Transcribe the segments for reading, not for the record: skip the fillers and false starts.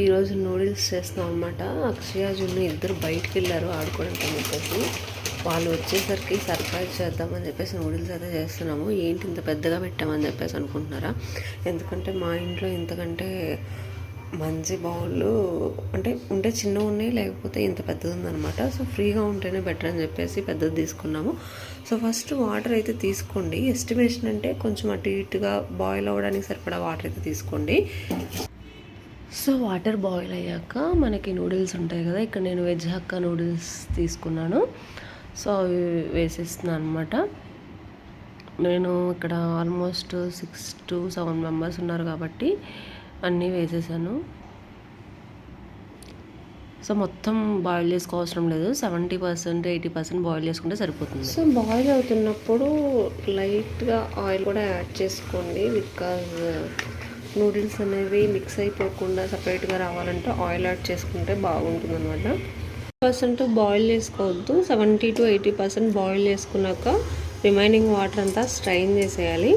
ఈరోజు నూడిల్స్ చేస్తున్నాం అనమాట. అక్షయ జున్ను ఇద్దరు బయటికి వెళ్ళారు ఆడుకోవడానికి అని చెప్పేసి. వాళ్ళు వచ్చేసరికి సర్ప్రైజ్ చేద్దామని చెప్పేసి నూడిల్స్ అయితే చేస్తున్నాము. ఏంటి ఇంత పెద్దగా పెట్టామని చెప్పేసి అనుకుంటున్నారా? ఎందుకంటే మా ఇంట్లో ఇంతకంటే మంచి బౌళ్ళు అంటే ఉంటే చిన్నగా ఉన్నాయి, లేకపోతే ఇంత పెద్దది ఉందన్నమాట. సో ఫ్రీగా ఉంటేనే బెటర్ అని చెప్పేసి పెద్దది తీసుకున్నాము. సో ఫస్ట్ వాటర్ అయితే తీసుకోండి. ఎస్టిమేషన్ అంటే కొంచెం అటు ఇటుగా బాయిల్ అవ్వడానికి సరిపడా వాటర్ అయితే తీసుకోండి. సో వాటర్ బాయిల్ అయ్యాక మనకి నూడిల్స్ ఉంటాయి కదా, ఇక్కడ నేను వెజ్ హక్కా నూడిల్స్ తీసుకున్నాను. సో అవి వేసేస్తున్నాను అనమాట. నేను ఇక్కడ ఆల్మోస్ట్ 6 to 7 మెంబర్స్ ఉన్నారు కాబట్టి అన్నీ వేసేసాను. సో మొత్తం బాయిల్ చేసుకోవసరం లేదు, 70% 80% బాయిల్ చేసుకుంటే సరిపోతుంది. సో బాయిల్ అవుతున్నప్పుడు లైట్గా ఆయిల్ కూడా యాడ్ చేసుకోండి. బికాజ్ నూడిల్స్ అనేవి మిక్స్ అయిపోకుండా సపరేట్గా రావాలంటే ఆయిల్ యాడ్ చేసుకుంటే బాగుంటుంది అనమాట. 100% బాయిల్ చేసుకోవద్దు, 70 to 80% బాయిల్ చేసుకున్నాక రిమైనింగ్ వాటర్ అంతా స్ట్రైన్ చేసేయాలి.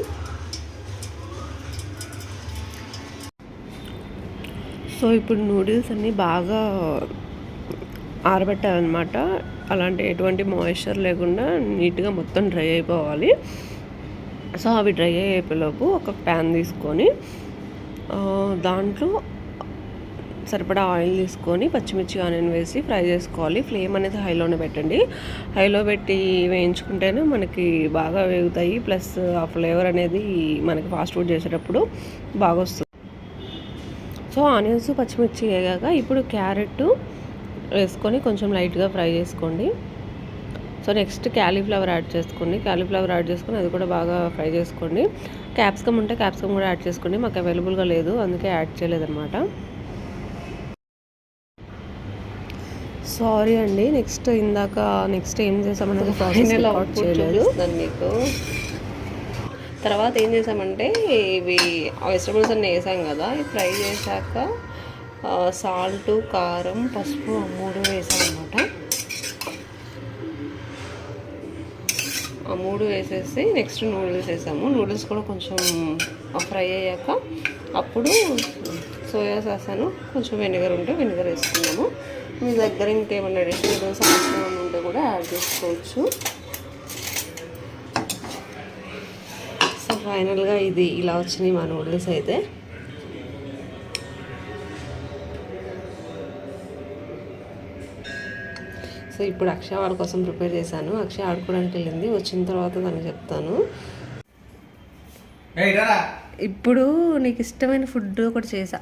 సో ఇప్పుడు నూడిల్స్ అన్నీ బాగా ఆరబెట్టాలన్నమాట. అలాంటి ఎటువంటి మాయిశ్చర్ లేకుండా నీట్గా మొత్తం డ్రై అయిపోవాలి. సో అవి డ్రై అయిపోయేలోపు ఒక ప్యాన్ తీసుకొని దాంట్లో సరిపడా ఆయిల్ తీసుకొని పచ్చిమిర్చి ఆనియన్ వేసి ఫ్రై చేసుకోవాలి. ఫ్లేమ్ అనేది హైలోనే పెట్టండి. హైలో పెట్టి వేయించుకుంటేనే మనకి బాగా వేగుతాయి. ప్లస్ ఆ ఫ్లేవర్ అనేది మనకి ఫాస్ట్ ఫుడ్ చేసేటప్పుడు బాగా వస్తుంది. సో ఆనియన్స్ పచ్చిమిర్చి వేగాక ఇప్పుడు క్యారెట్ వేసుకొని కొంచెం లైట్గా ఫ్రై చేసుకోండి. సో నెక్స్ట్ క్యాలీఫ్లవర్ యాడ్ చేసుకోండి. క్యాలీఫ్లవర్ యాడ్ చేసుకొని అది కూడా బాగా ఫ్రై చేసుకోండి. క్యాప్సికమ్ ఉంటే క్యాప్సికమ్ కూడా యాడ్ చేసుకోండి. మాకు అవైలబుల్గా లేదు, అందుకే యాడ్ చేయలేదన్నమాట. సారీ అండి. నెక్స్ట్ ఏం చేసామనేది ఫైనల్ అవుట్ చేయలేదు మీకు. తర్వాత ఏం చేసామంటే ఇవి వెజిటబుల్స్ అన్నీ వేసాం కదా, ఇవి ఫ్రై చేశాక సాల్ట్, కారం, పసుపు 3 వేసాం అన్నమాట. ఆ 3 వేసేసి నెక్స్ట్ నూడిల్స్ వేసాము. నూడిల్స్ కూడా కొంచెం ఫ్రై అయ్యాక అప్పుడు సోయా సాస్ కొంచెం వెనిగర్ ఉంటే వెనిగర్ వేసుకున్నాము. మీ దగ్గర ఇంకేమన్నా అడిషనల్ సాస్ ఉంటే కూడా యాడ్ చేసుకోవచ్చు. సో ఫైనల్గా ఇది ఇలా వచ్చినాయి మా నూడిల్స్ అయితే. సో ఇప్పుడు అక్షయ వాళ్ళ కోసం ప్రిపేర్ చేశాను. అక్షయ ఆడుకోవడానికి వెళ్ళింది, వచ్చిన తర్వాత తనకు చెప్తాను. ఇప్పుడు నీకు ఇష్టమైన ఫుడ్ ఒకటి చేసా.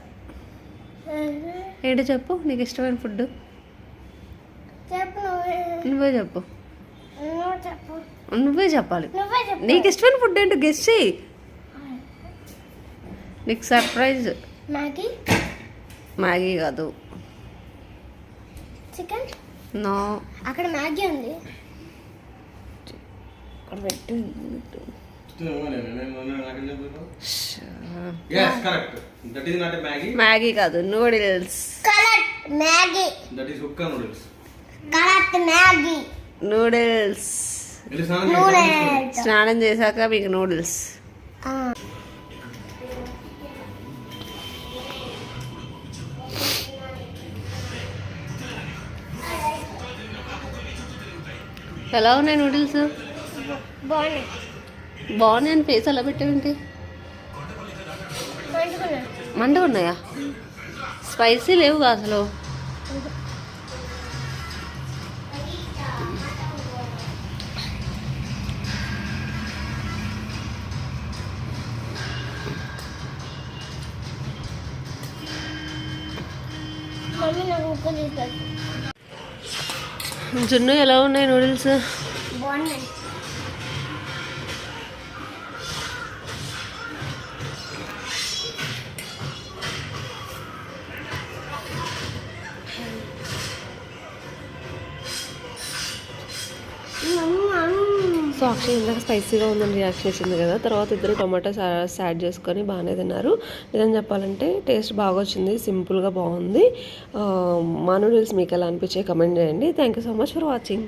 ఏంటో చెప్పు, నీకు ఇష్టమైన ఫుడ్ నువ్వే చెప్పు. నువ్వే చెప్పాలి. నీకు ఇష్టమైన ఫుడ్ ఏంటో గెస్ చెయ్యి. నీకు సర్ప్రైజ్. మ్యాగీ కాదు. చికెన్. నో. అక్కడ మ్యాగీ ఉంది. అక్కడ పెట్టు. మ్యాగీ కాదు, నూడిల్స్. నూడిల్స్. స్నానం చేశాక మీకు నూడిల్స్. ఎలా ఉన్నాయి నూడిల్స్? బాగున్నాయి అని ఫేస్ అలా పెట్టావేంటి? మంటగా ఉన్నాయా? స్పైసీ లేవుగా అసలు. జున్ను ఎలా ఉన్నాయి నూడిల్స్? బాగున్నాయి. సో అక్షయ్ ఇందాక స్పైసీగా ఉందని రియాక్షన్ ఇచ్చింది కదా, తర్వాత ఇద్దరు టొమాటో సాస్ యాడ్ చేసుకొని బాగానే తిన్నారు. నిజం చెప్పాలంటే టేస్ట్ బాగా వచ్చింది, సింపుల్గా బాగుంది. మా నూడిల్స్ మీకు ఎలా అనిపించే కమెంట్ చేయండి. Thank you so much for watching.